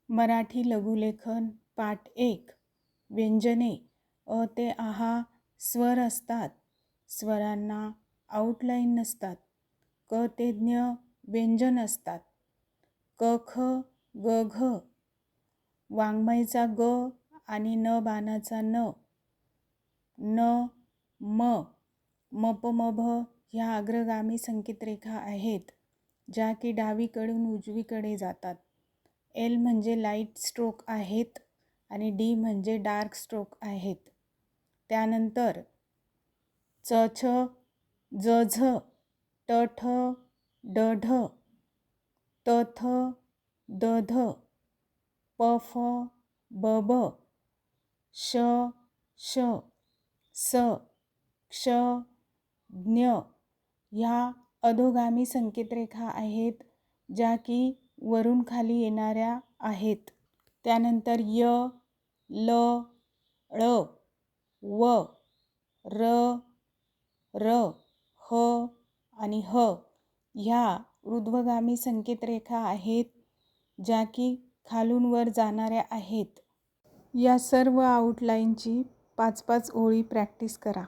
मराठी लघुलेखन पाठ 1. व्यंजने. अ ते आहा स्वर असतात. स्वरांना आउटलाईन नसतात. क ते ज्ञ व्यंजन असतात. क ख ग घ. वाङ्मयचा ग आणि न बाणाचा न. न म. मप मभ ह्या अग्रगामी संकेतरेखा आहेत, ज्या की डावीकडून उजवीकडे जातात. एल म्हणजे लाईट स्ट्रोक आहेत आणि डी म्हणजे डार्क स्ट्रोक आहेत. त्यानंतर च छ ज झ ट ठ ड ढ त थ द ध प फ ब ब श श स क्ष ज्ञ ह्या अधोगामी संकेतरेखा आहेत, ज्या की वरून खाली येणाऱ्या आहेत. त्यानंतर य ल ळ व र र ह आणि ह ह्या ऊर्ध्वगामी संकेतरेखा आहेत, ज्या की खालून वर जाणाऱ्या आहेत. या सर्व आउटलाईनची 5-5 ओळी प्रॅक्टिस करा.